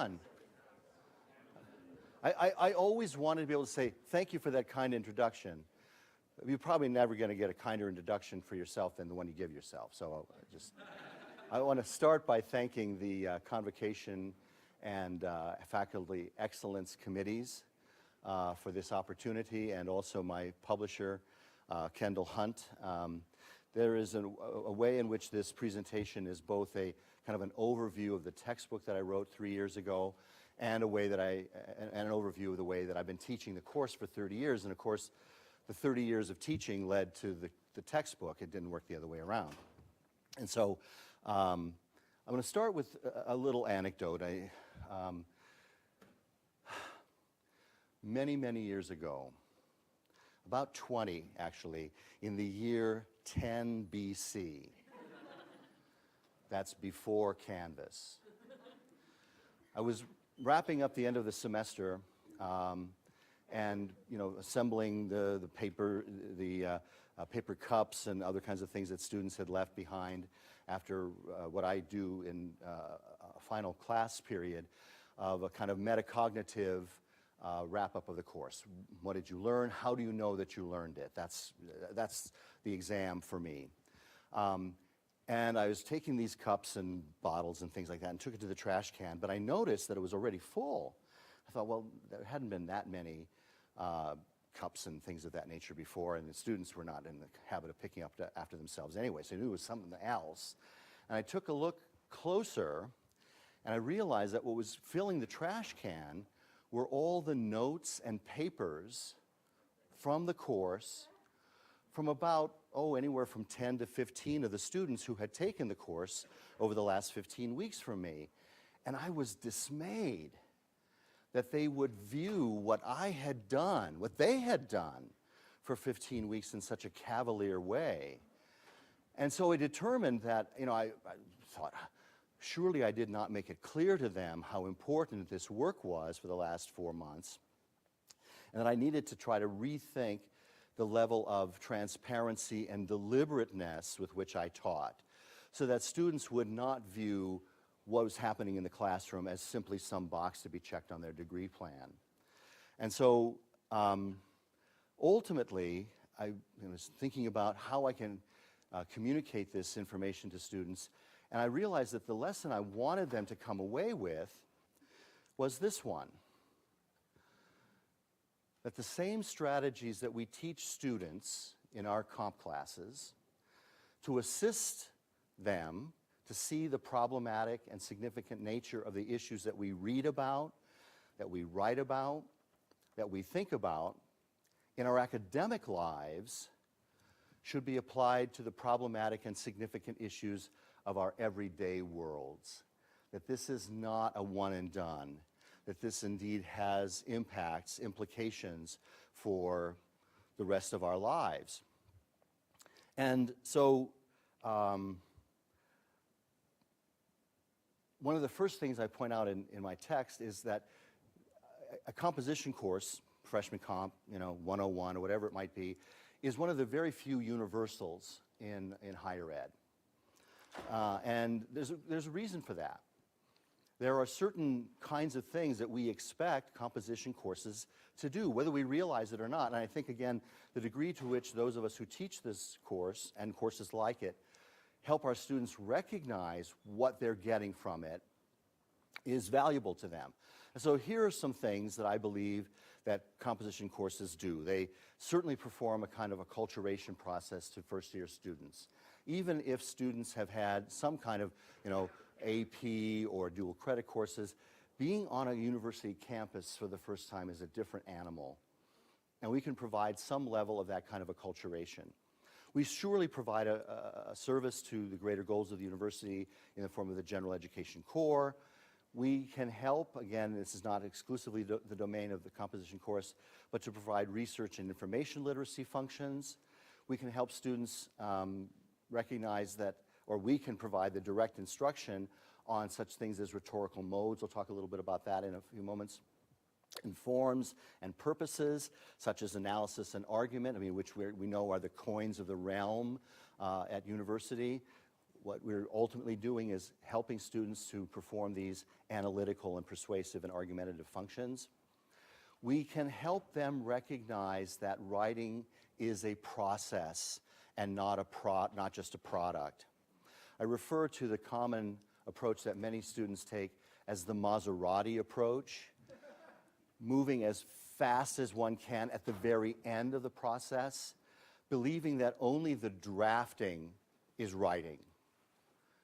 fun. I always wanted to be able to say, thank you for that kind introduction. You're probably never going to get a kinder introduction for yourself than the one you give yourself. So I want to start by thanking the Convocation and Faculty Excellence Committees for this opportunity, and also my publisher, Kendall Hunt. There is a way in which this presentation is both a kind of an overview of the textbook that I wrote 3 years ago, and an overview of the way that I've been teaching the course for 30 years. And of course, the 30 years of teaching led to the textbook. It didn't work the other way around. And so I'm going to start with a little anecdote. Many years ago, about 20 actually, in the year 10 BC, that's before Canvas, I was wrapping up the end of the semester and assembling the paper, paper cups and other kinds of things that students had left behind after what I do in a final class period of a kind of metacognitive wrap-up of the course. What did you learn? How do you know that you learned it? That's the exam for me. And I was taking these cups and bottles and things like that and took it to the trash can, but I noticed that it was already full. I thought, well, there hadn't been that many cups and things of that nature before, and the students were not in the habit of picking up after themselves anyway, so I knew it was something else. And I took a look closer, and I realized that what was filling the trash can were all the notes and papers from the course from about, anywhere from 10 to 15 of the students who had taken the course over the last 15 weeks from me. And I was dismayed that they would view what I had done, what they had done for 15 weeks in such a cavalier way. And so I determined that, I thought, surely I did not make it clear to them how important this work was for the last 4 months, and that I needed to try to rethink the level of transparency and deliberateness with which I taught, so that students would not view what was happening in the classroom as simply some box to be checked on their degree plan. And so ultimately, I was thinking about how I can communicate this information to students, and I realized that the lesson I wanted them to come away with was this one: that the same strategies that we teach students in our comp classes to assist them to see the problematic and significant nature of the issues that we read about, that we write about, that we think about in our academic lives should be applied to the problematic and significant issues of our everyday worlds. That this is not a one and done, that this indeed has implications for the rest of our lives. And so one of the first things I point out in my text is that a composition course, freshman comp, 101 or whatever it might be, is one of the very few universals in higher ed. And there's a reason for that. There are certain kinds of things that we expect composition courses to do, whether we realize it or not. And I think, again, the degree to which those of us who teach this course and courses like it help our students recognize what they're getting from it is valuable to them. And so here are some things that I believe that composition courses do. They certainly perform a kind of acculturation process to first-year students. Even if students have had some kind of, AP or dual credit courses, being on a university campus for the first time is a different animal. And we can provide some level of that kind of acculturation. We surely provide a service to the greater goals of the university in the form of the general education core. We can help, again, this is not exclusively the domain of the composition course, but to provide research and information literacy functions. We can help students recognize that, or we can provide the direct instruction on such things as rhetorical modes. We'll talk a little bit about that in a few moments. And forms and purposes, such as analysis and argument, which we know are the coins of the realm at university. what we're ultimately doing is helping students to perform these analytical and persuasive and argumentative functions. We can help them recognize that writing is a process and not just a product. I refer to the common approach that many students take as the Maserati approach, moving as fast as one can at the very end of the process, believing that only the drafting is writing,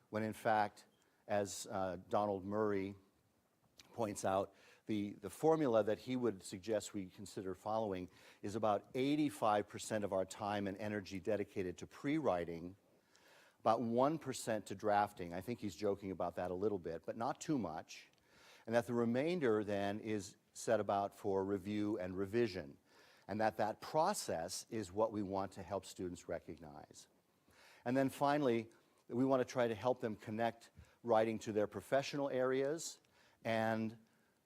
when in fact, as Donald Murray points out, the formula that he would suggest we consider following is about 85% of our time and energy dedicated to pre-writing, about 1% to drafting. I think he's joking about that a little bit, but not too much. And that the remainder then is set about for review and revision. And that process is what we want to help students recognize. And then finally, we want to try to help them connect writing to their professional areas and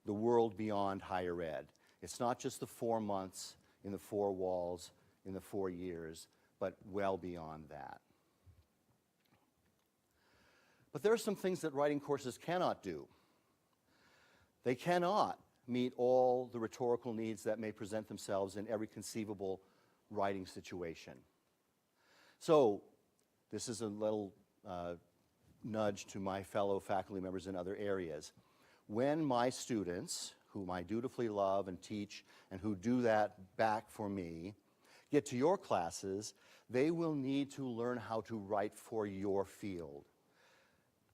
the world beyond higher ed. It's not just the 4 months in the 4 walls in the 4 years, but well beyond that. But there are some things that writing courses cannot do. They cannot meet all the rhetorical needs that may present themselves in every conceivable writing situation. So, this is a little nudge to my fellow faculty members in other areas. When my students, whom I dutifully love and teach, and who do that back for me, get to your classes, they will need to learn how to write for your field.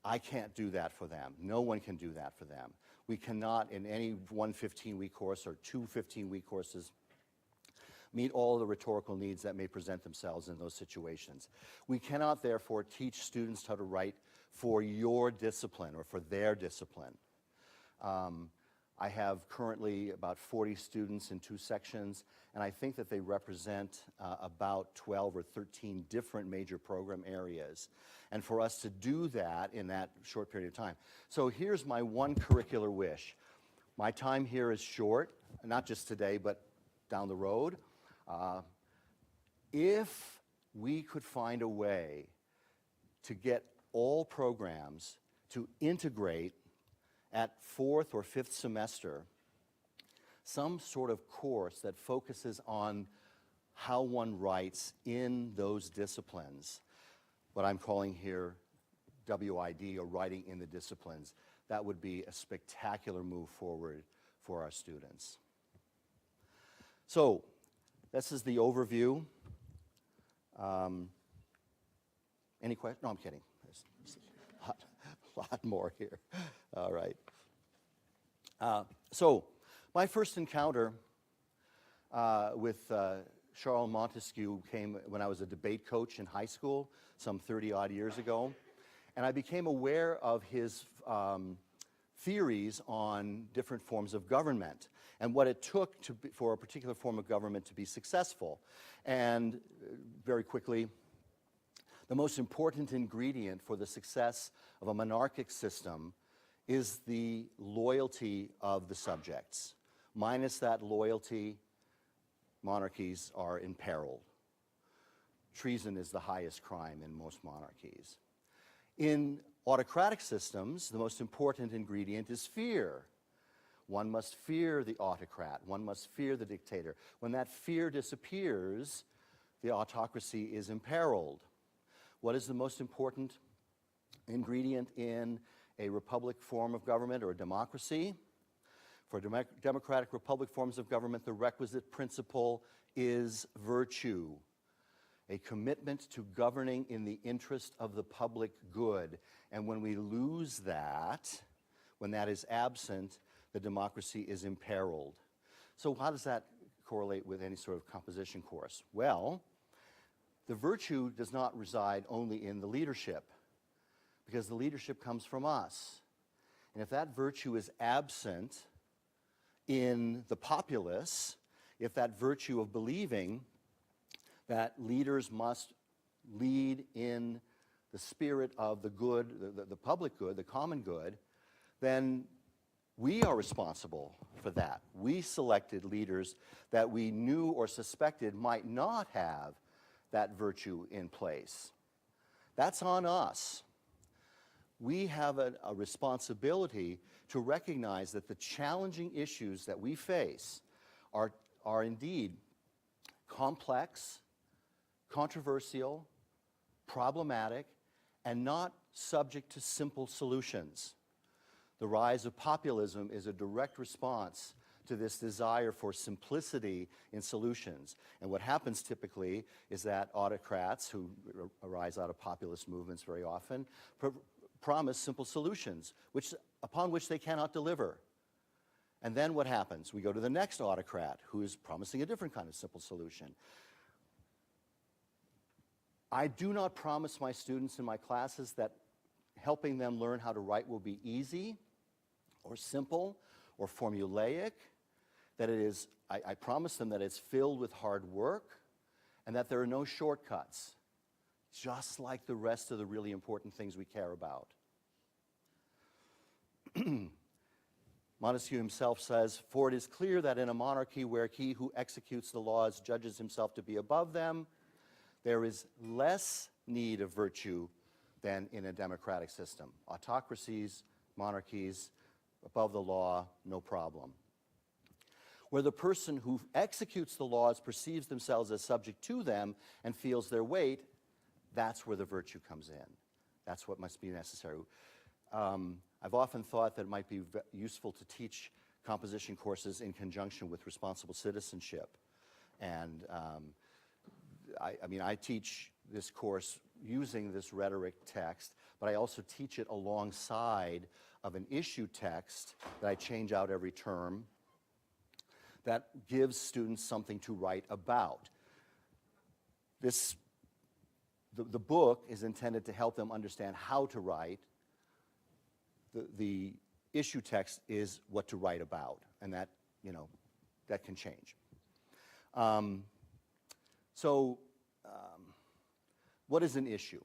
I can't do that for them. No one can do that for them. We cannot, in any one 15-week course or 2 15-week courses, meet all the rhetorical needs that may present themselves in those situations. We cannot, therefore, teach students how to write for your discipline or for their discipline. I have currently about 40 students in 2 sections, and I think that they represent about 12 or 13 different major program areas. And for us to do that in that short period of time. So here's my one curricular wish. My time here is short, not just today, but down the road. If we could find a way to get all programs to integrate at 4th or 5th semester some sort of course that focuses on how one writes in those disciplines, what I'm calling here WID, or writing in the disciplines, that would be a spectacular move forward for our students. So, this is the overview. Any questions? No, I'm kidding. There's a lot more here. All right. So, my first encounter with Charles Montesquieu came when I was a debate coach in high school, some 30-odd years ago. And I became aware of his theories on different forms of government and what it took for a particular form of government to be successful. And very quickly, the most important ingredient for the success of a monarchic system is the loyalty of the subjects. Minus that loyalty, monarchies are imperiled. Treason is the highest crime in most monarchies. In autocratic systems, the most important ingredient is fear. One must fear the autocrat. One must fear the dictator. When that fear disappears, the autocracy is imperiled. What is the most important ingredient in a republic form of government or a democracy? For democratic republic forms of government, the requisite principle is virtue, a commitment to governing in the interest of the public good. And when we lose that, when that is absent, the democracy is imperiled. So how does that correlate with any sort of composition course? Well, the virtue does not reside only in the leadership, because the leadership comes from us. And if that virtue is absent in the populace, if that virtue of believing that leaders must lead in the spirit of the good, the public good, the common good, then we are responsible for that. We selected leaders that we knew or suspected might not have that virtue in place. That's on us. we have a responsibility to recognize that the challenging issues that we face are indeed complex, controversial, problematic, and not subject to simple solutions. The rise of populism is a direct response to this desire for simplicity in solutions. And what happens typically is that autocrats, who arise out of populist movements very often, promise simple solutions upon which they cannot deliver. And then what happens? We go to the next autocrat who is promising a different kind of simple solution. I do not promise my students in my classes that helping them learn how to write will be easy or simple or formulaic, that it is, I promise them that it's filled with hard work and that there are no shortcuts, just like the rest of the really important things we care about. Montesquieu himself says, "For it is clear that in a monarchy where he who executes the laws judges himself to be above them, there is less need of virtue than in a democratic system." Autocracies, monarchies, above the law, no problem. Where the person who executes the laws perceives themselves as subject to them and feels their weight, that's where the virtue comes in. That's what must be necessary. I've often thought that it might be useful to teach composition courses in conjunction with responsible citizenship. And I teach this course using this rhetoric text, but I also teach it alongside of an issue text that I change out every term that gives students something to write about. The book is intended to help them understand how to write. The issue text is what to write about, and that can change. What is an issue?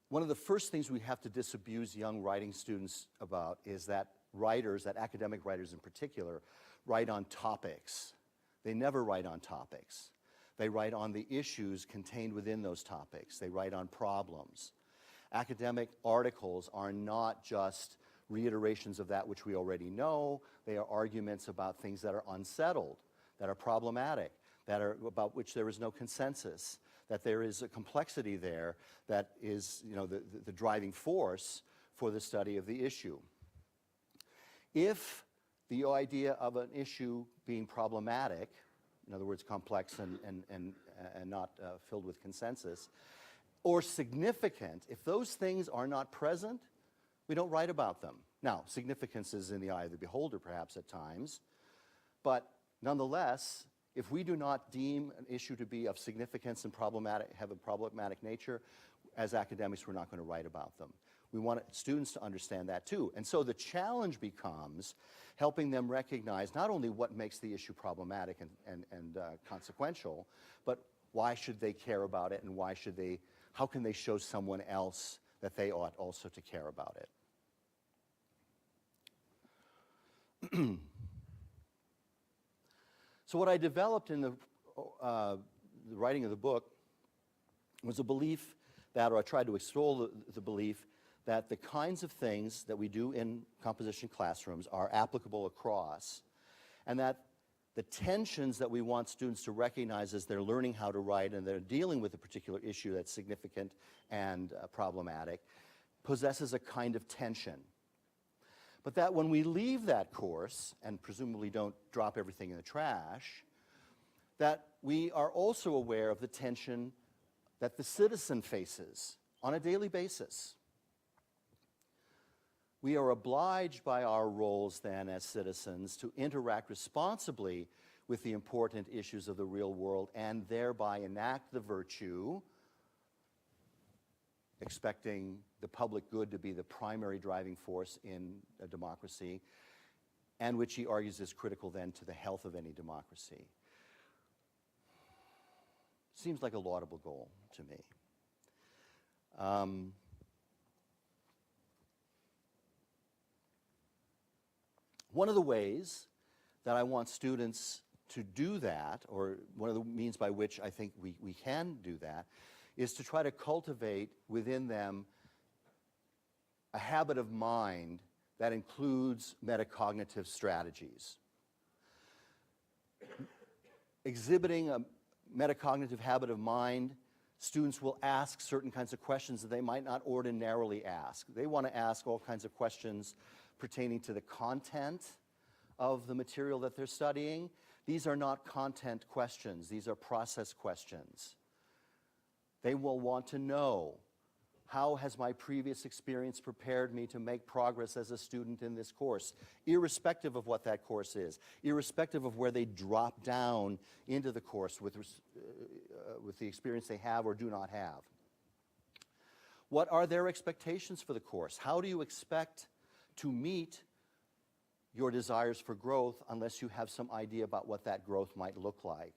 One of the first things we have to disabuse young writing students about is that writers, that academic writers in particular, write on topics. They never write on topics. They write on the issues contained within those topics. They write on problems. Academic articles are not just reiterations of that which we already know. They are arguments about things that are unsettled, that are problematic, about which there is no consensus, that there is a complexity there that is the driving force for the study of the issue. If the idea of an issue being problematic, in other words, complex and not filled with consensus, or significant, if those things are not present, we don't write about them. Now, significance is in the eye of the beholder perhaps at times, but nonetheless, if we do not deem an issue to be of significance and have a problematic nature, as academics, we're not going to write about them. We want students to understand that too. And so the challenge becomes helping them recognize not only what makes the issue problematic and consequential, but why should they care about it, and how can they show someone else that they ought also to care about it. So what I developed in the writing of the book was a belief or I tried to extol the belief that the kinds of things that we do in composition classrooms are applicable across, and that the tensions that we want students to recognize as they're learning how to write and they're dealing with a particular issue that's significant and problematic possesses a kind of tension. But that when we leave that course, and presumably don't drop everything in the trash, that we are also aware of the tension that the citizen faces on a daily basis. We are obliged by our roles then as citizens to interact responsibly with the important issues of the real world and thereby enact the virtue, expecting the public good to be the primary driving force in a democracy, and which he argues is critical then to the health of any democracy. Seems like a laudable goal to me. One of the ways that I want students to do that, or one of the means by which I think we can do that, is to try to cultivate within them a habit of mind that includes metacognitive strategies. Exhibiting a metacognitive habit of mind, students will ask certain kinds of questions that they might not ordinarily ask. They want to ask all kinds of questions pertaining to the content of the material that they're studying. These are not content questions. These are process questions. They will want to know, how has my previous experience prepared me to make progress as a student in this course, irrespective of what that course is, irrespective of where they drop down into the course with the experience they have or do not have. What are their expectations for the course? How do you expect to meet your desires for growth unless you have some idea about what that growth might look like?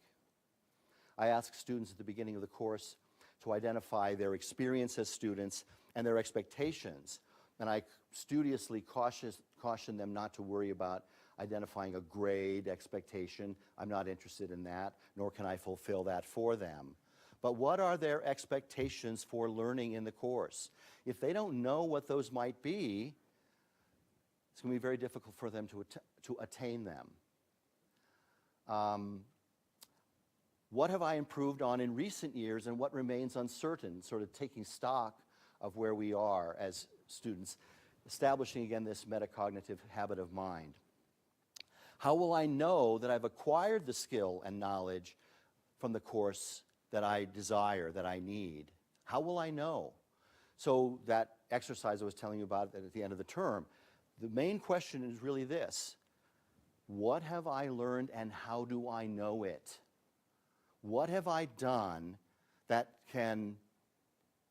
I ask students at the beginning of the course to identify their experience as students and their expectations. And I studiously caution them not to worry about identifying a grade expectation. I'm not interested in that, nor can I fulfill that for them. But what are their expectations for learning in the course? If they don't know what those might be, it's going to be very difficult for them to attain them. What have I improved on in recent years and what remains uncertain, sort of taking stock of where we are as students, establishing again this metacognitive habit of mind. How will I know that I've acquired the skill and knowledge from the course that I desire, that I need? How will I know? So that exercise I was telling you about at the end of the term, the main question is really this: what have I learned and how do I know it? What have I done that can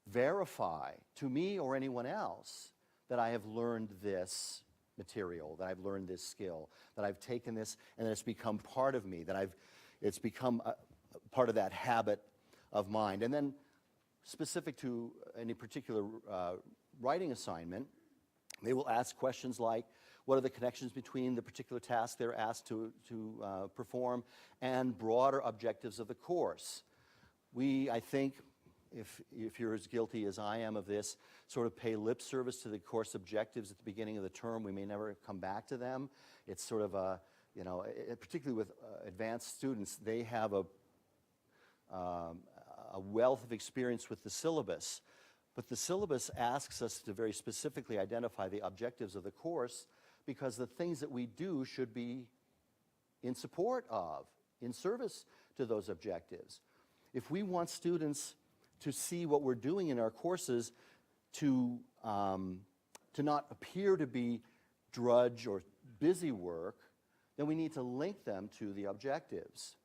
verify to me or anyone else that I have learned this material, that I've learned this skill, that I've taken this and that it's become part of me, that it's become a part of that habit of mind? And then specific to any particular writing assignment, they will ask questions like, what are the connections between the particular task they're asked to perform and broader objectives of the course? We, I think, if you're as guilty as I am of this, sort of pay lip service to the course objectives at the beginning of the term. We may never come back to them. It's sort of a, particularly with advanced students, they have a wealth of experience with the syllabus. But the syllabus asks us to very specifically identify the objectives of the course, because the things that we do should be in support of, in service to those objectives. If we want students to see what we're doing in our courses to not appear to be drudge or busy work, then we need to link them to the objectives.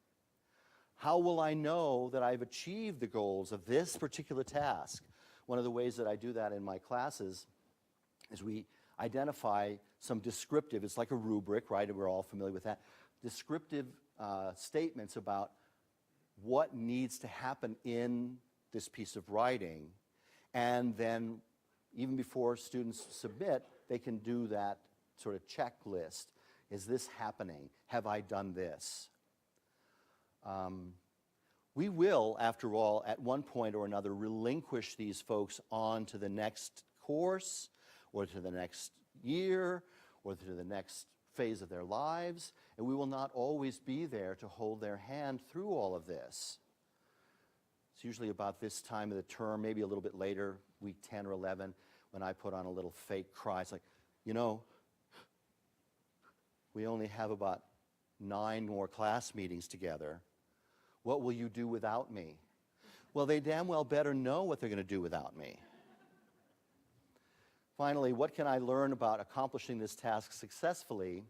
How will I know that I've achieved the goals of this particular task? One of the ways that I do that in my classes is we identify some descriptive, it's like a rubric, right? We're all familiar with that. Descriptive statements about what needs to happen in this piece of writing. And then even before students submit, they can do that sort of checklist. Is this happening? Have I done this? We will, after all, at one point or another, relinquish these folks on to the next course, or to the next year, or to the next phase of their lives, and we will not always be there to hold their hand through all of this. It's usually about this time of the term, maybe a little bit later, week 10 or 11, when I put on a little fake cry. It's like, we only have about 9 more class meetings together. What will you do without me? Well, they damn well better know what they're going to do without me. Finally, what can I learn about accomplishing this task successfully?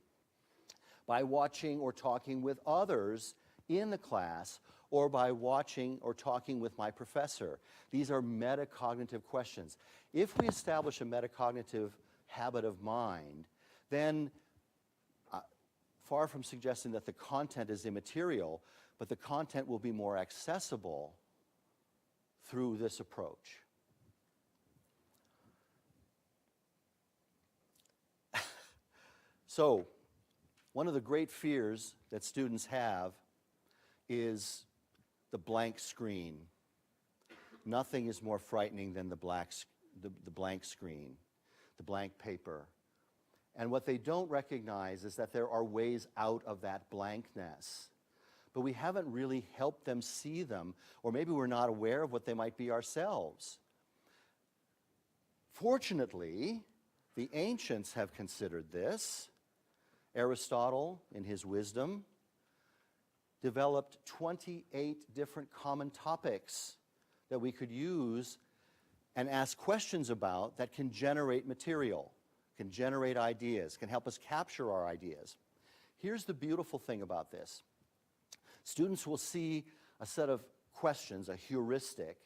By watching or talking with others in the class, or by watching or talking with my professor. These are metacognitive questions. If we establish a metacognitive habit of mind, then far from suggesting that the content is immaterial, but the content will be more accessible through this approach. So, one of the great fears that students have is the blank screen. Nothing is more frightening than the blank screen, the blank paper. And what they don't recognize is that there are ways out of that blankness. But we haven't really helped them see them, or maybe we're not aware of what they might be ourselves. Fortunately, the ancients have considered this. Aristotle, in his wisdom, developed 28 different common topics that we could use and ask questions about that can generate material, can generate ideas, can help us capture our ideas. Here's the beautiful thing about this. Students will see a set of questions, a heuristic,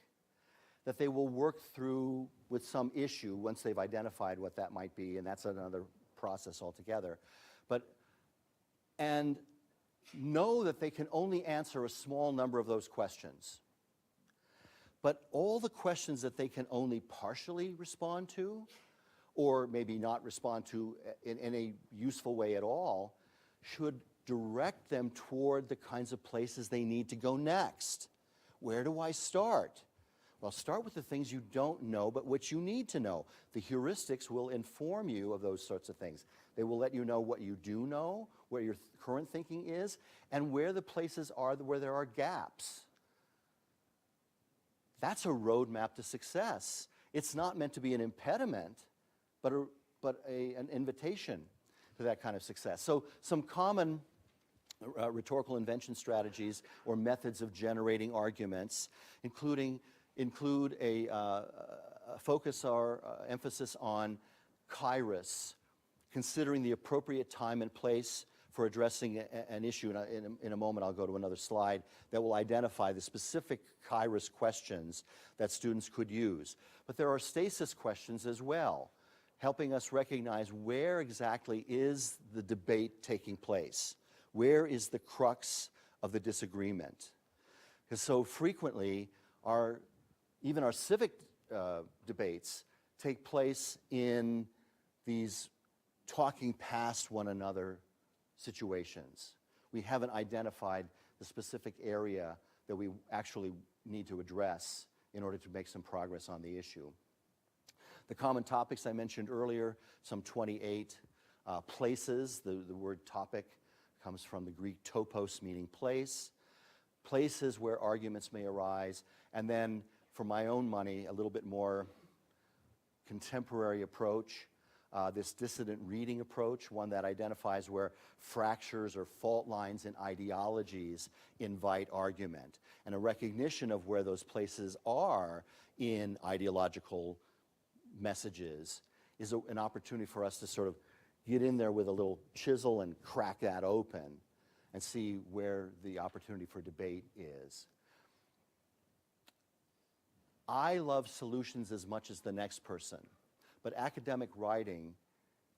that they will work through with some issue once they've identified what that might be, and that's another process altogether. And know that they can only answer a small number of those questions. But all the questions that they can only partially respond to, or maybe not respond to in any useful way at all, should direct them toward the kinds of places they need to go next. Where do I start? Well, start with the things you don't know, but which you need to know. The heuristics will inform you of those sorts of things. They will let you know what you do know, where your current thinking is, and where the places are where there are gaps. That's a roadmap to success. It's not meant to be an impediment, but an invitation to that kind of success. So some common rhetorical invention strategies or methods of generating arguments include a focus or emphasis on kairos, considering the appropriate time and place for addressing an issue. And in a moment, I'll go to another slide that will identify the specific kairos questions that students could use. But there are stasis questions as well, helping us recognize where exactly is the debate taking place. Where is the crux of the disagreement? Because so frequently, even our civic debates take place in these talking past one another situations. We haven't identified the specific area that we actually need to address in order to make some progress on the issue. The common topics I mentioned earlier, some 28 places. The word topic comes from the Greek topos, meaning place. Places where arguments may arise. And then, for my own money, a little bit more contemporary approach, this dissident reading approach, one that identifies where fractures or fault lines in ideologies invite argument, and a recognition of where those places are in ideological messages is an opportunity for us to sort of get in there with a little chisel and crack that open and see where the opportunity for debate is. I love solutions as much as the next person, but academic writing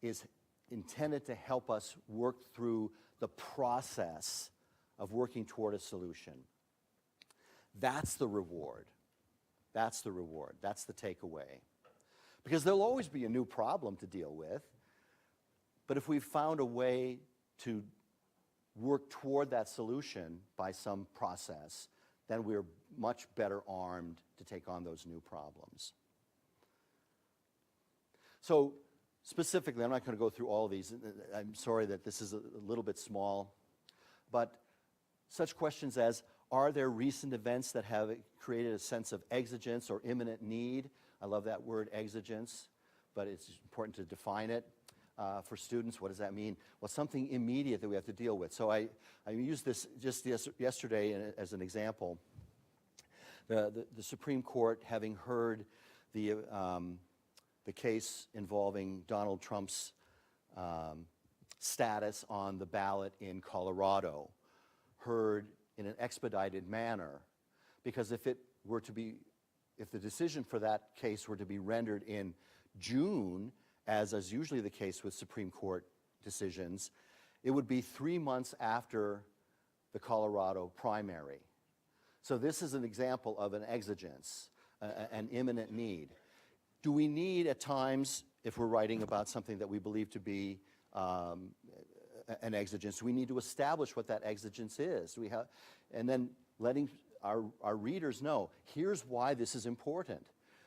is intended to help us work through the process of working toward a solution. That's the reward. That's the reward. That's the takeaway. Because there'll always be a new problem to deal with, but if we've found a way to work toward that solution by some process, then we're much better armed to take on those new problems. So specifically, I'm not going to go through all of these. I'm sorry that this is a little bit small, but such questions as, are there recent events that have created a sense of exigence or imminent need? I love that word, exigence, but it's important to define it. For students, what does that mean? Well, something immediate that we have to deal with. So I used this just yesterday as an example. The Supreme Court, having heard the case involving Donald Trump's status on the ballot in Colorado, heard in an expedited manner, because if the decision for that case were to be rendered in June, as is usually the case with Supreme Court decisions, it would be 3 months after the Colorado primary. So this is an example of an exigence, an imminent need. Do we need at times, if we're writing about something that we believe to be an exigence, do we need to establish what that exigence is? And then letting our readers know, here's why this is important.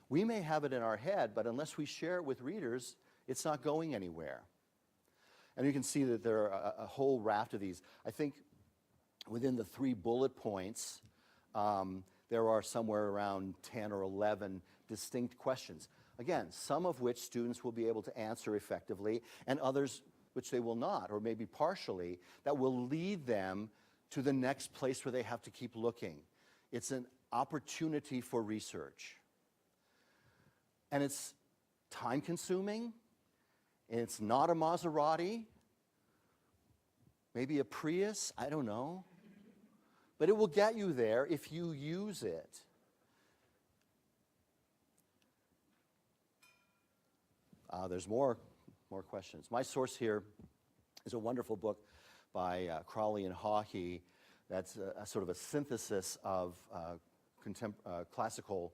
We may have it in our head, but unless we share it with readers, it's not going anywhere. And you can see that there are a whole raft of these. I think within the 3 bullet points, there are somewhere around 10 or 11 distinct questions. Again, some of which students will be able to answer effectively, and others which they will not, or maybe partially, that will lead them to the next place where they have to keep looking. It's an opportunity for research. And it's time-consuming, and it's not a Maserati, maybe a Prius, I don't know. But it will get you there if you use it. There's more questions. My source here is a wonderful book by Crawley and Hawkey that's a sort of a synthesis of classical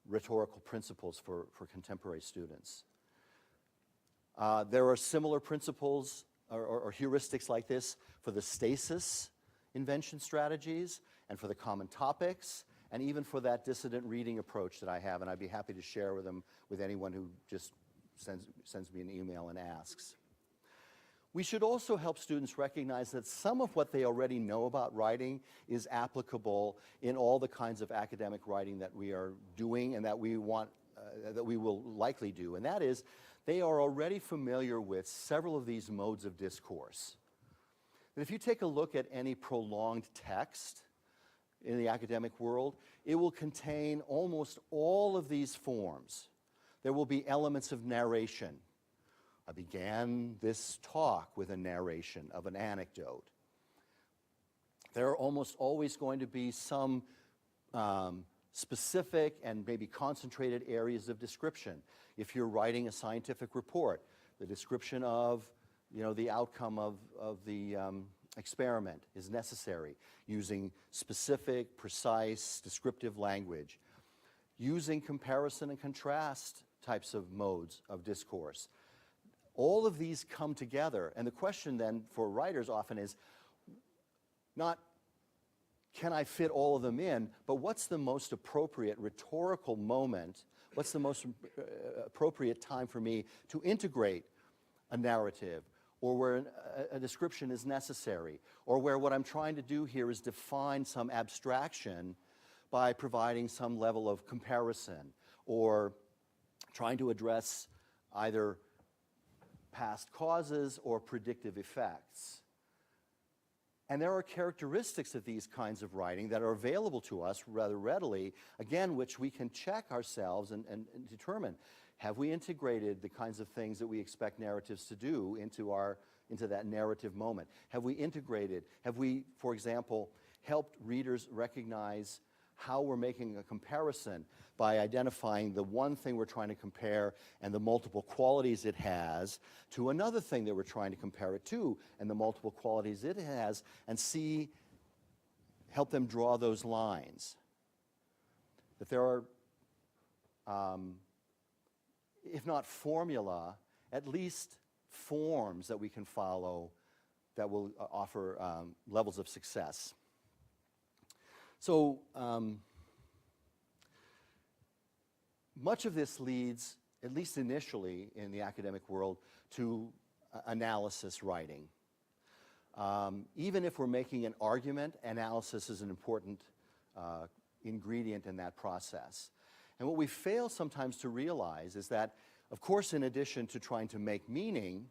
rhetorical principles for contemporary students. There are similar principles or heuristics like this for the stasis invention strategies and for the common topics and even for that dissident reading approach that I have, and I'd be happy to share with them with anyone who just sends me an email and asks. We should also help students recognize that some of what they already know about writing is applicable in all the kinds of academic writing that we are doing and that we will likely do. And that is, they are already familiar with several of these modes of discourse. And if you take a look at any prolonged text in the academic world, it will contain almost all of these forms. There will be elements of narration. I began this talk with a narration of an anecdote. There are almost always going to be some specific and maybe concentrated areas of description. If you're writing a scientific report, the description of the outcome of the experiment is necessary, using specific, precise, descriptive language, using comparison and contrast types of modes of discourse. All of these come together, and the question then for writers often is not, can I fit all of them in, but what's the most appropriate rhetorical moment, what's the most appropriate time for me to integrate a narrative, or where a description is necessary, or where what I'm trying to do here is define some abstraction by providing some level of comparison, or trying to address either past causes or predictive effects. And there are characteristics of these kinds of writing that are available to us rather readily, again, which we can check ourselves and determine, have we integrated the kinds of things that we expect narratives to do into that narrative moment? Have we integrated, have we, for example, helped readers recognize how we're making a comparison by identifying the one thing we're trying to compare and the multiple qualities it has to another thing that we're trying to compare it to and the multiple qualities it has, and help them draw those lines. That there are, if not formula, at least forms that we can follow that will offer levels of success. So much of this leads, at least initially in the academic world, to analysis writing. Even if we're making an argument, analysis is an important ingredient in that process. And what we fail sometimes to realize is that, of course, in addition to trying to make meaning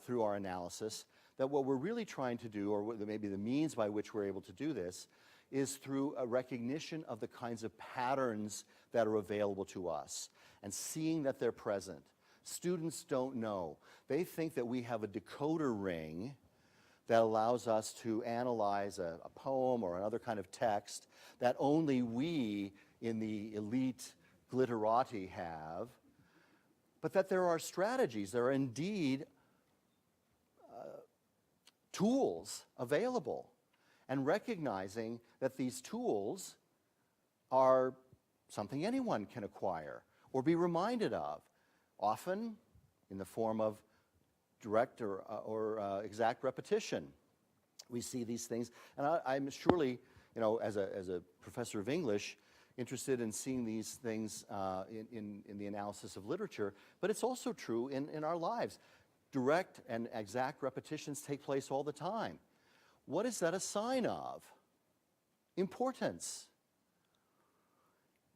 through our analysis, that what we're really trying to do, or maybe the means by which we're able to do this, is through a recognition of the kinds of patterns that are available to us and seeing that they're present. Students don't know. They think that we have a decoder ring that allows us to analyze a poem or another kind of text that only we in the elite glitterati have, but that there are strategies, there are indeed tools available, and recognizing that these tools are something anyone can acquire or be reminded of, often in the form of direct or exact repetition. We see these things, and I'm surely you know, as a professor of English, interested in seeing these things in the analysis of literature, but it's also true in our lives. Direct and exact repetitions take place all the time. What is that a sign of? Importance.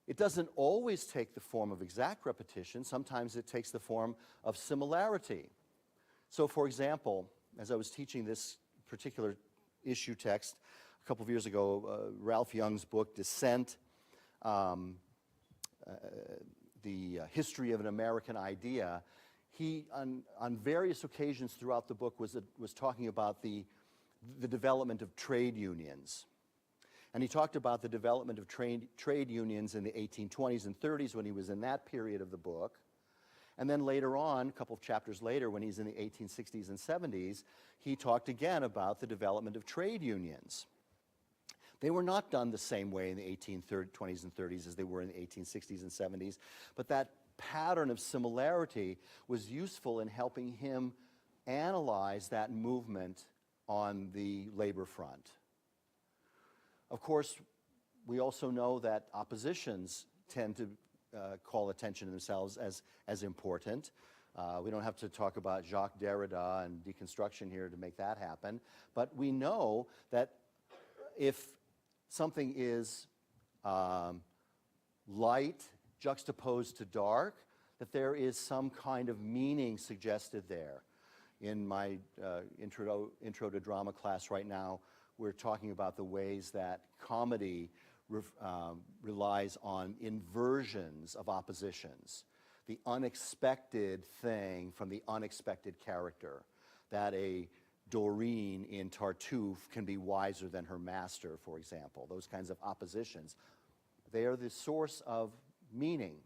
It doesn't always take the form of exact repetition. Sometimes it takes the form of similarity. So, for example, as I was teaching this particular issue text a couple of years ago, Ralph Young's book, Dissent, the history of an American idea, he, on various occasions throughout the book, was talking about the development of trade unions. And he talked about the development of trade unions in the 1820s and 30s when he was in that period of the book. And then later on, a couple of chapters later, when he's in the 1860s and 70s, he talked again about the development of trade unions. They were not done the same way in the 1820s and 30s as they were in the 1860s and 70s, but that pattern of similarity was useful in helping him analyze that movement on the labor front. Of course, we also know that oppositions tend to call attention to themselves as important. We don't have to talk about Jacques Derrida and deconstruction here to make that happen, but we know that if something is light juxtaposed to dark, that there is some kind of meaning suggested there. In my intro to drama class right now, we're talking about the ways that comedy relies on inversions of oppositions, the unexpected thing from the unexpected character, that a Doreen in Tartuffe can be wiser than her master, for example. Those kinds of oppositions. They are the source of meaning.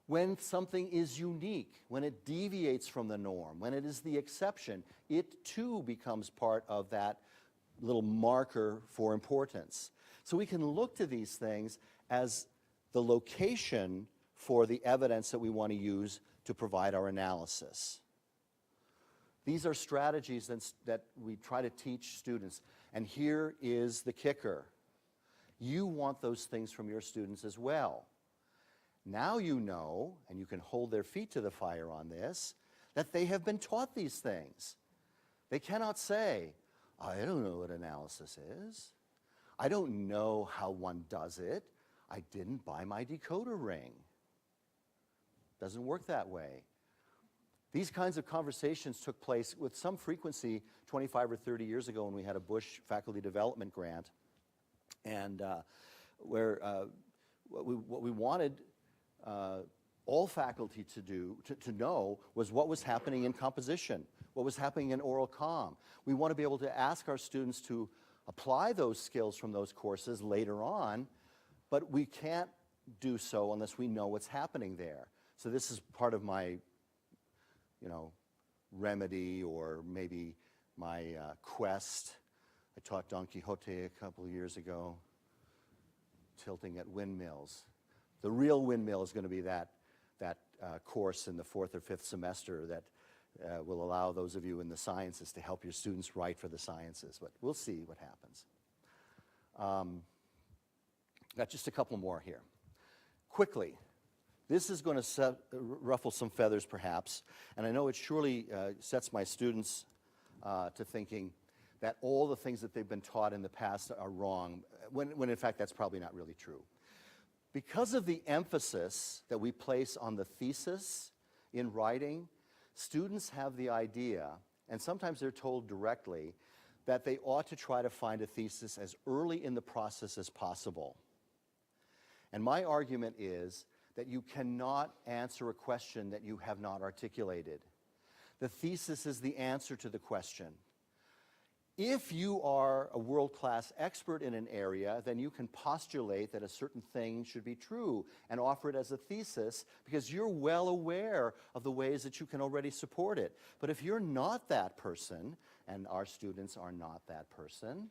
When something is unique, when it deviates from the norm, when it is the exception, it too becomes part of that little marker for importance. So we can look to these things as the location for the evidence that we want to use to provide our analysis. These are strategies that we try to teach students. And here is the kicker. You want those things from your students as well. Now you know, and you can hold their feet to the fire on this, that they have been taught these things. They cannot say, I don't know what analysis is. I don't know how one does it. I didn't buy my decoder ring. Doesn't work that way. These kinds of conversations took place with some frequency 25 or 30 years ago when we had a Bush faculty development grant, and where what we wanted all faculty to know was what was happening in composition, what was happening in oral comm. We want to be able to ask our students to apply those skills from those courses later on, but we can't do so unless we know what's happening there. So this is part of my, remedy, or maybe my quest. I taught Don Quixote a couple of years ago, tilting at windmills. The real windmill is going to be that course in the 4th or 5th semester that will allow those of you in the sciences to help your students write for the sciences. But we'll see what happens. Got just a couple more here. Quickly, this is going to ruffle some feathers perhaps, and I know it surely sets my students to thinking that all the things that they've been taught in the past are wrong, when in fact that's probably not really true. Because of the emphasis that we place on the thesis in writing, students have the idea, and sometimes they're told directly, that they ought to try to find a thesis as early in the process as possible. And my argument is that you cannot answer a question that you have not articulated. The thesis is the answer to the question. If you are a world-class expert in an area, then you can postulate that a certain thing should be true and offer it as a thesis because you're well aware of the ways that you can already support it. But if you're not that person, and our students are not that person,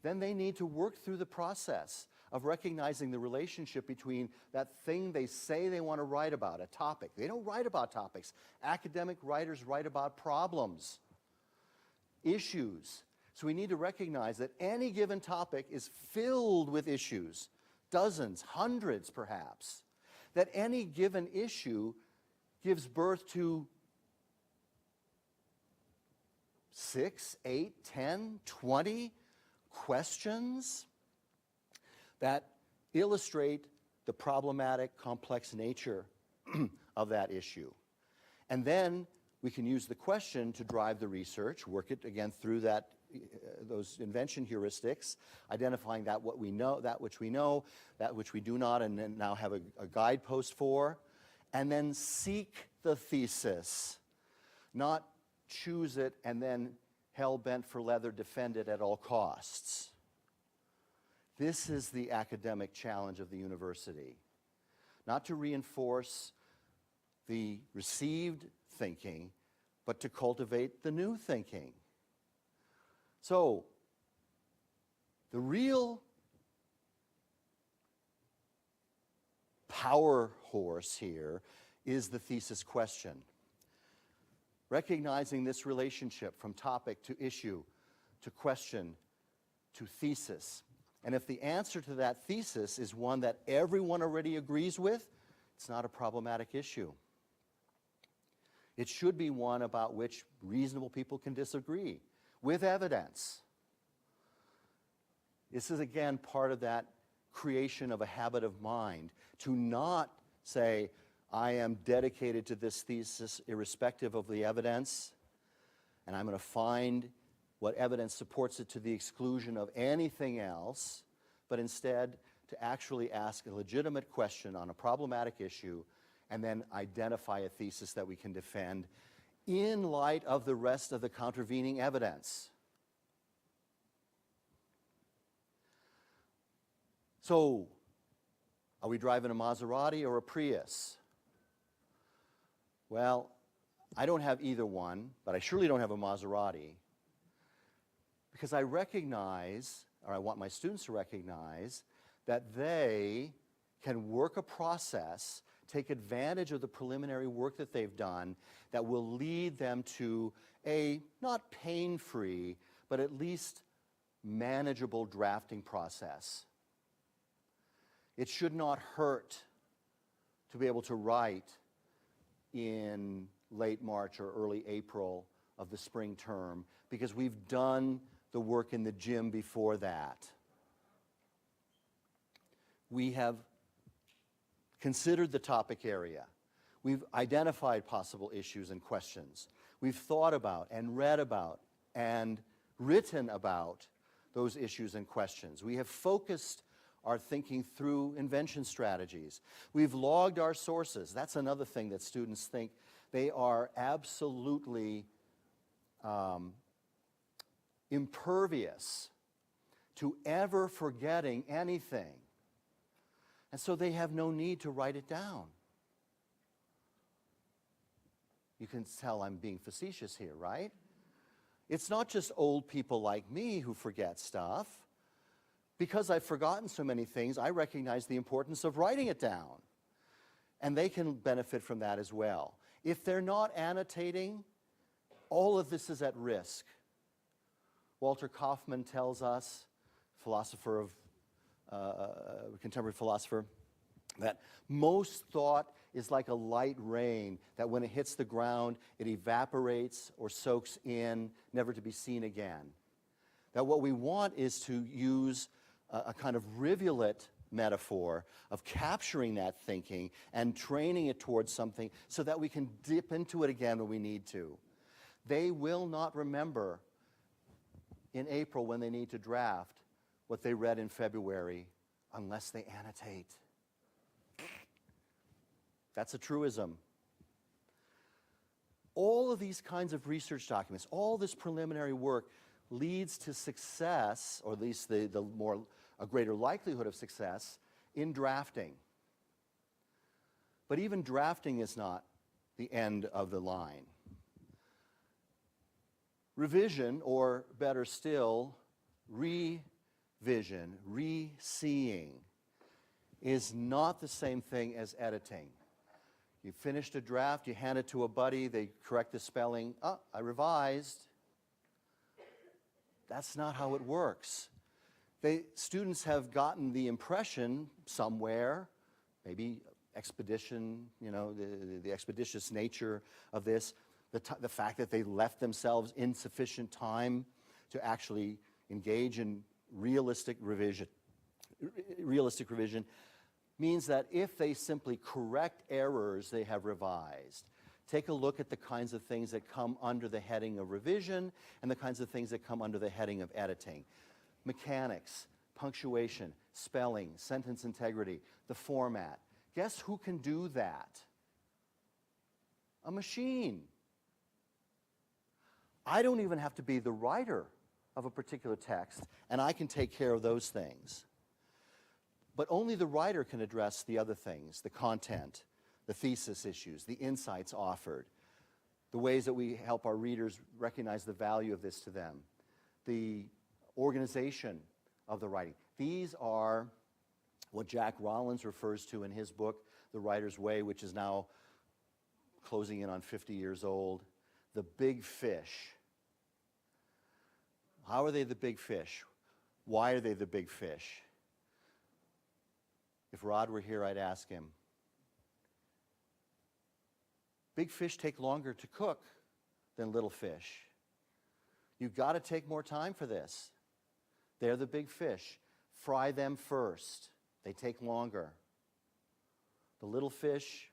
then they need to work through the process of recognizing the relationship between that thing they say they want to write about, a topic. They don't write about topics. Academic writers write about problems, issues. So we need to recognize that any given topic is filled with issues, dozens, hundreds perhaps, that any given issue gives birth to 6, 8, 10, 20 questions that illustrate the problematic, complex nature of that issue. And then we can use the question to drive the research, work it again through that, those invention heuristics, identifying that what we know, that which we know, that which we do not, and then now have a guidepost for, and then seek the thesis, not choose it and then hell-bent for leather defend it at all costs. This is the academic challenge of the university. Not to reinforce the received thinking, but to cultivate the new thinking. So, the real power horse here is the thesis question. Recognizing this relationship from topic to issue, to question, to thesis. And if the answer to that thesis is one that everyone already agrees with, it's not a problematic issue. It should be one about which reasonable people can disagree, with evidence. This is, again, part of that creation of a habit of mind, to not say, I am dedicated to this thesis irrespective of the evidence, and I'm going to find what evidence supports it to the exclusion of anything else, but instead to actually ask a legitimate question on a problematic issue and then identify a thesis that we can defend in light of the rest of the contravening evidence. So, are we driving a Maserati or a Prius? Well, I don't have either one, but I surely don't have a Maserati, because I recognize, or I want my students to recognize, that they can work a process, take advantage of the preliminary work that they've done that will lead them to a not pain-free, but at least manageable drafting process. It should not hurt to be able to write in late March or early April of the spring term, because we've done the work in the gym before that. We have considered the topic area. We've identified possible issues and questions. We've thought about and read about and written about those issues and questions. We have focused our thinking through invention strategies. We've logged our sources. That's another thing that students think. They are absolutely impervious to ever forgetting anything. And so they have no need to write it down. You can tell I'm being facetious here, right? It's not just old people like me who forget stuff. Because I've forgotten so many things, I recognize the importance of writing it down. And they can benefit from that as well. If they're not annotating, all of this is at risk. Walter Kaufmann tells us, philosopher of contemporary philosopher, that most thought is like a light rain, that when it hits the ground, it evaporates or soaks in, never to be seen again. That what we want is to use a kind of rivulet metaphor of capturing that thinking and training it towards something so that we can dip into it again when we need to. They will not remember in April when they need to draft what they read in February unless they annotate. That's a truism. All of these kinds of research documents, all this preliminary work leads to success, or at least a greater likelihood of success, in drafting. But even drafting is not the end of the line. Revision, or better still, revision, re-seeing, is not the same thing as editing. You finished a draft, you hand it to a buddy, they correct the spelling. Oh, I revised. That's not how it works. Students have gotten the impression somewhere, maybe expedition, the expeditious nature of this, the fact that they left themselves insufficient time to actually engage in realistic revision means that if they simply correct errors they have revised, take a look at the kinds of things that come under the heading of revision and the kinds of things that come under the heading of editing. Mechanics, punctuation, spelling, sentence integrity, the format. Guess who can do that? A machine. I don't even have to be the writer of a particular text, and I can take care of those things. But only the writer can address the other things, the content, the thesis issues, the insights offered, the ways that we help our readers recognize the value of this to them, the organization of the writing. These are what Jack Rollins refers to in his book, The Writer's Way, which is now closing in on 50 years old, the big fish. How are they the big fish? Why are they the big fish? If Rod were here, I'd ask him. Big fish take longer to cook than little fish. You've got to take more time for this. They're the big fish. Fry them first. They take longer. The little fish,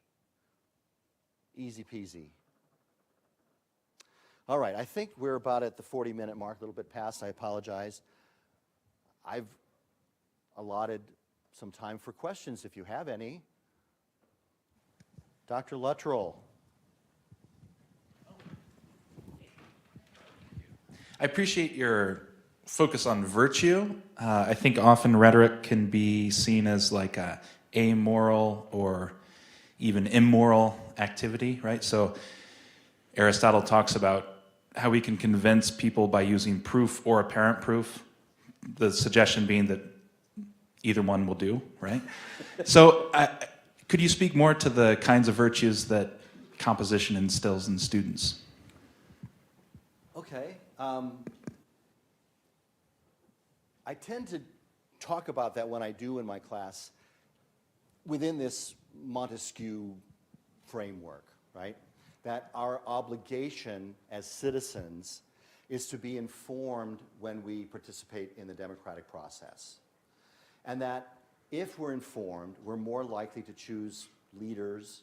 easy peasy. All right, I think we're about at the 40-minute mark, a little bit past. I apologize. I've allotted some time for questions if you have any. Dr. Luttrell. I appreciate your focus on virtue. I think often rhetoric can be seen as like a amoral or even immoral activity, right? So Aristotle talks about how we can convince people by using proof or apparent proof, the suggestion being that either one will do, right? So could you speak more to the kinds of virtues that composition instills in students? Okay. I tend to talk about that when I do in my class within this Montesquieu framework, right? That our obligation as citizens is to be informed when we participate in the democratic process. And that if we're informed, we're more likely to choose leaders,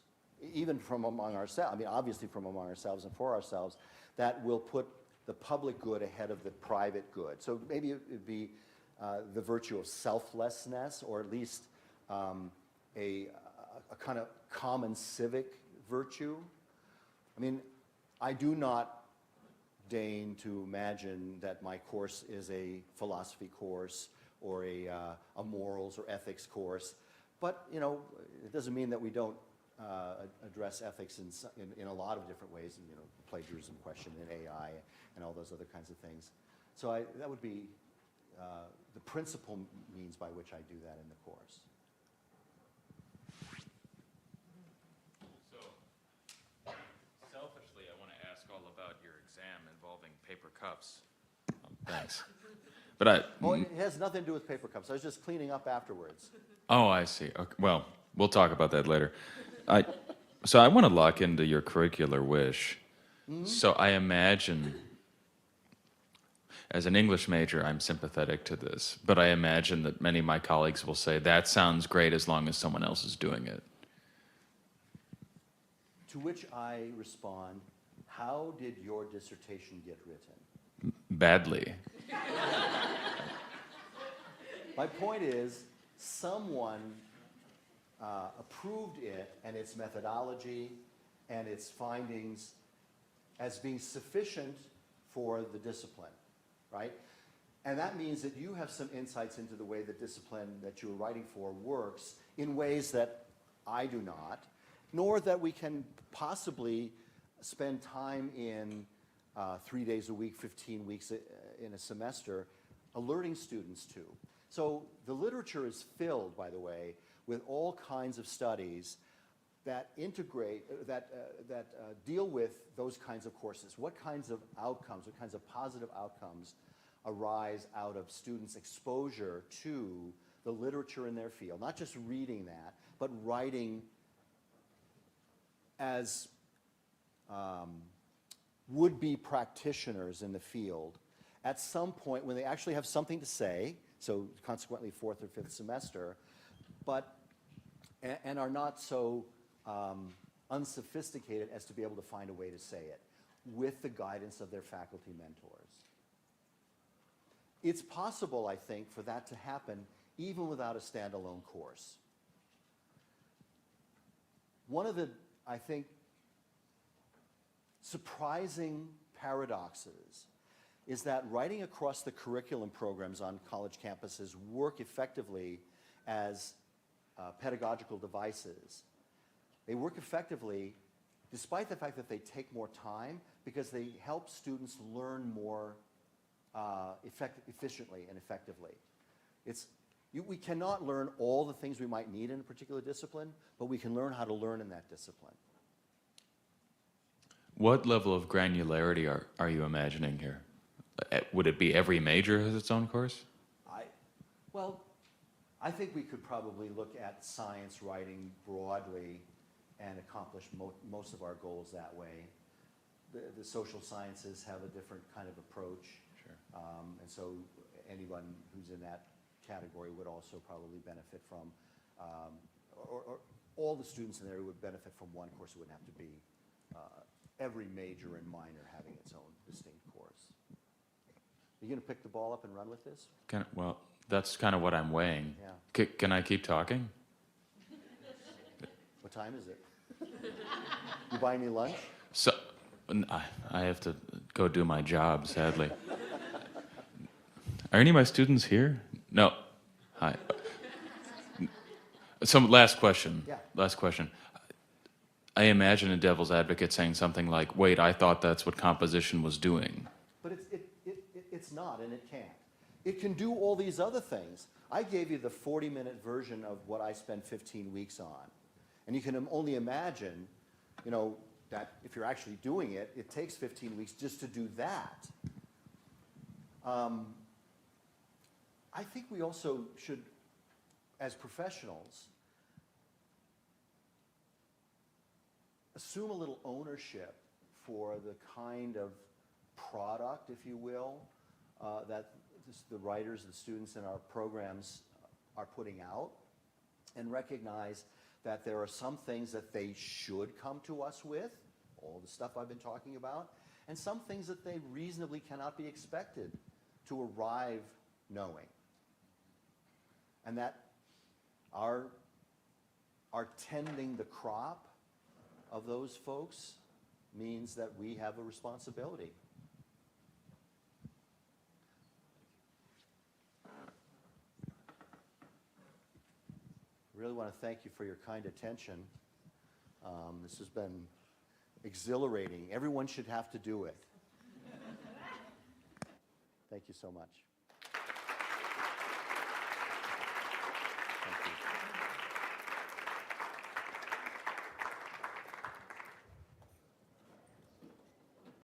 even from among ourselves, I mean, obviously from among ourselves and for ourselves, that will put the public good ahead of the private good. So maybe it would be the virtue of selflessness, or at least a kind of common civic virtue. I mean, I do not deign to imagine that my course is a philosophy course or a morals or ethics course, but it doesn't mean that we don't address ethics in a lot of different ways, and plagiarism question in AI and all those other kinds of things. So that would be the principal means by which I do that in the course. So, selfishly, I want to ask all about your exam involving paper cups. Thanks. But it has nothing to do with paper cups. I was just cleaning up afterwards. Oh, I see. Okay. Well, we'll talk about that later. So I want to lock into your curricular wish. Mm-hmm. So I imagine, as an English major, I'm sympathetic to this, but I imagine that many of my colleagues will say, that sounds great as long as someone else is doing it. To which I respond, how did your dissertation get written? Badly. My point is, someone approved it and its methodology and its findings as being sufficient for the discipline, right? And that means that you have some insights into the way the discipline that you're writing for works in ways that I do not, nor that we can possibly spend time in 3 days a week, 15 weeks in a semester, alerting students to. So the literature is filled, by the way, with all kinds of studies that integrate, that deal with those kinds of courses. What kinds of outcomes, what kinds of positive outcomes arise out of students' exposure to the literature in their field, not just reading that, but writing as would-be practitioners in the field at some point when they actually have something to say, so consequently 4th or 5th semester, and are not so unsophisticated as to be able to find a way to say it with the guidance of their faculty mentors. It's possible, I think, for that to happen even without a standalone course. One of the, I think, surprising paradoxes is that writing across the curriculum programs on college campuses work effectively as pedagogical devices. They work effectively despite the fact that they take more time because they help students learn more efficiently and effectively. We cannot learn all the things we might need in a particular discipline, but we can learn how to learn in that discipline. What level of granularity are you imagining here? Would it be every major has its own course? Well, I think we could probably look at science writing broadly and accomplish most of our goals that way. The social sciences have a different kind of approach. Sure. And so anyone who's in that category would also probably benefit from, or all the students in there would benefit from one course. It wouldn't have to be every major and minor having its own distinct course. Are you going to pick the ball up and run with this? Well, that's kind of what I'm weighing. Yeah. Can I keep talking? What time is it? You buying me lunch? So, I have to go do my job, sadly. Are any of my students here? No. Hi. Some last question. Yeah. Last question. I imagine a devil's advocate saying something like, wait, I thought that's what composition was doing. But it's not, and it can't. It can do all these other things. I gave you the 40-minute version of what I spent 15 weeks on. And you can only imagine, that if you're actually doing it, it takes 15 weeks just to do that. I think we also should, as professionals, assume a little ownership for the kind of product, if you will, that the writers, the students in our programs are putting out, and recognize that there are some things that they should come to us with, all the stuff I've been talking about, and some things that they reasonably cannot be expected to arrive knowing. And that our tending the crop of those folks means that we have a responsibility. I really want to thank you for your kind attention. This has been exhilarating. Everyone should have to do it. Thank you so much.